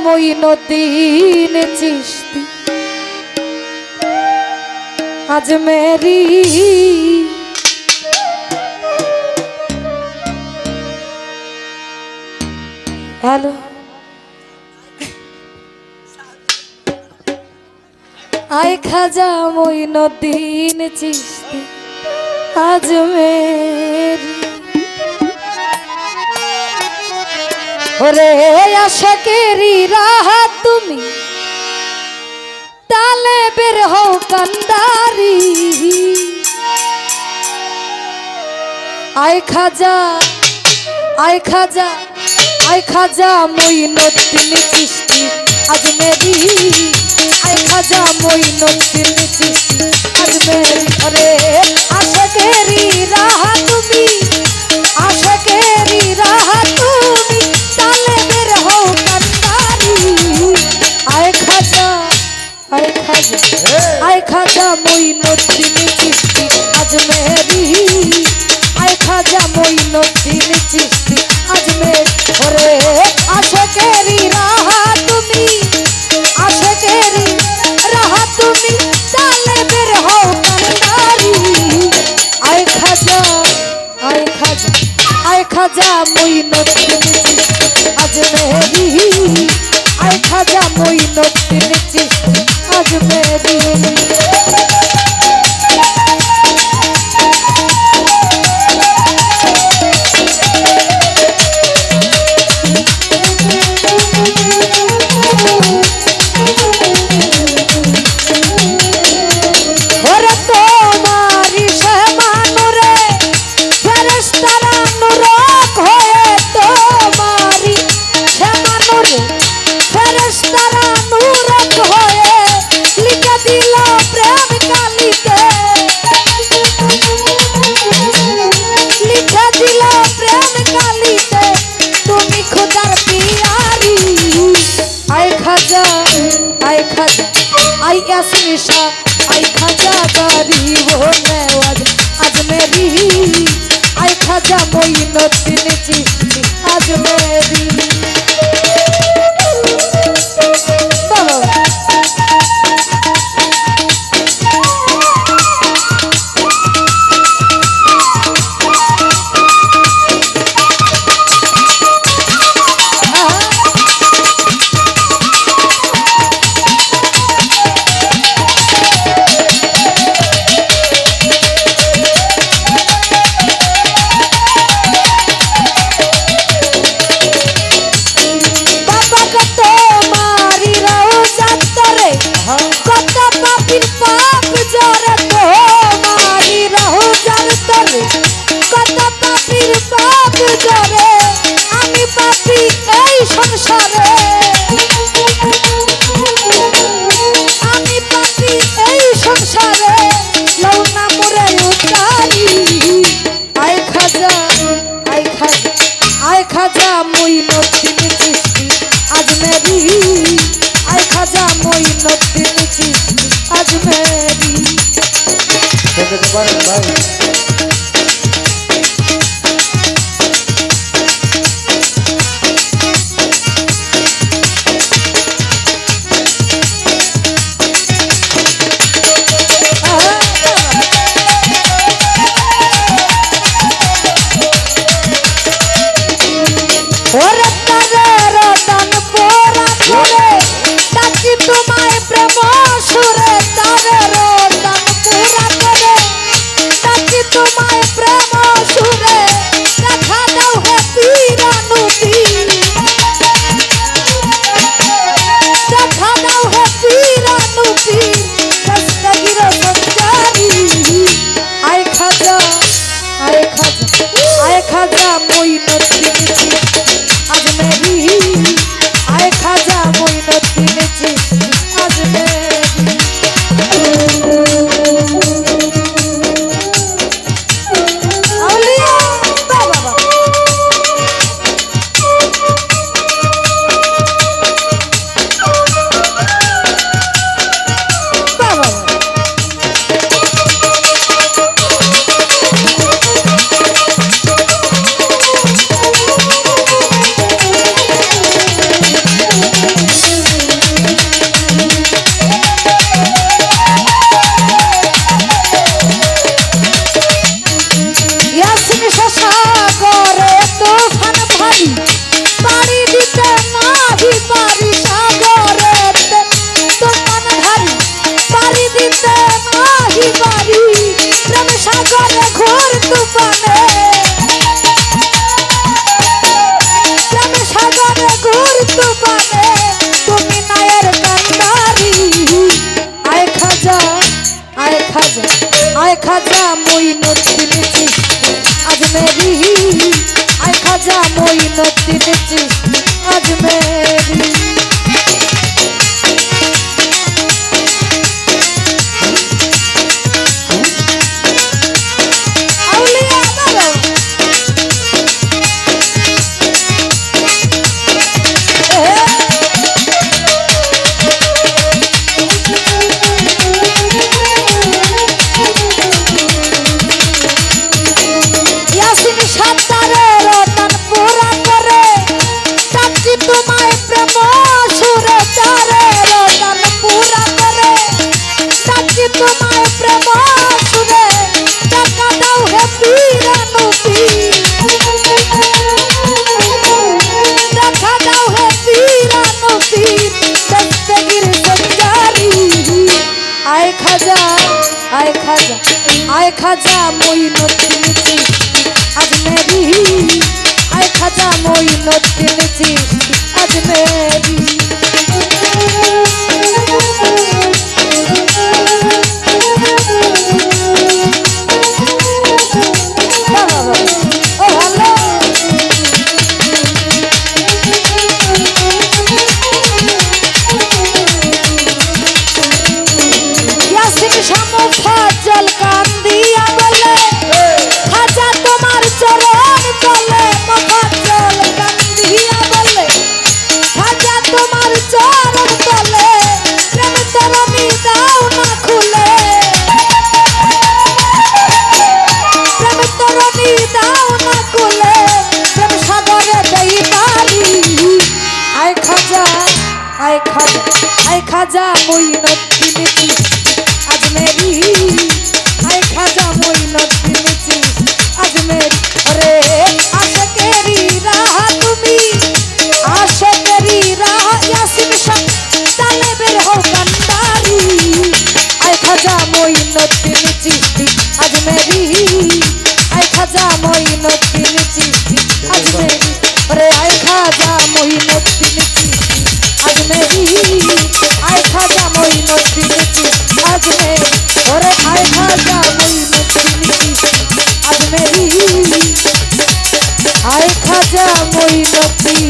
Moinuddin Chishti Ajmeri hello আয় খাজা মঈনুদ্দিন চিশতি আজমেরি ওরে আশাকেরি রাহা তুমি তালে বের হও কান্দারি আয় খাজা আয় খাজা আয় খাজা মঈনুদ্দিন চিশতি আজমেরি আয় খাজা মঈনুদ্দিন চিশতি আজমেরি ওরে আশাকেরি রাহা তুমি আশাকেরি রাহা তুমি তালে বের হও কান্দারি আয় খাজা আয় খাজা আয় খাজা মঈনুদ্দিন চিশতি আজমেরি আয় খাজা মঈনুদ্দিন চিশতি আজমের ওরে আশাকেরি রাহা তুমি আশাকেরি রাহা তুমি তালে বের হও কান্দারি আয় খাজা আয় খাজা আয় খাজা মঈনুদ্দিন চিশতি আজমেরি আয় খাজা মঈনুদ্দিন চিশতি আজমেরি आई असीशा आई खाजा गरीब हो नवाज अजमेरी आई खाजा मঈনুদ্দিন चिश्ती अजमेरी खाजा मঈনুদ্দিন চিশতি আজমেরি আয় খাজা মঈনুদ্দিন চিশতি আজমেরি তোমায় প্রেম সুরে তারে রতন পুরা করে आए खाजा मोइनुद्दीन चिश्ती अजमेरी आए खाजा मोइनुद्दीन चिश्ती अजमेरी जल कांदिया बोले खाजा तुम्हार चरण तले मुफज्जल कांदिया बोले खाजा तुम्हार चरण तले प्रेम तरनी दाও ना खुले प्रेम तरनी दाও ना खुले प्रेम सागरे देई पारी आय खाजा मोइनुद्दीन अजमेरी आए खाजा मोइनुद्दीन चिश्ती अजमेरी अरे आशिकेरी राह तुमी आशिकेरी राह यासिन शाह तालेबेर हो कांडारी आए खाजा मोइनुद्दीन चिश्ती अजमेरी आए खाजा मोइनुद्दीन चिश्ती अजमेरी अरे आए खाजा मोइनुद्दीन चिश्ती अजमेरी आए खाजा मोइनुद्दीन चिश्ती अजमेरी और आए खाजा मोइनुद्दीन अजमेरी आए खाजा मोइनुद्दीन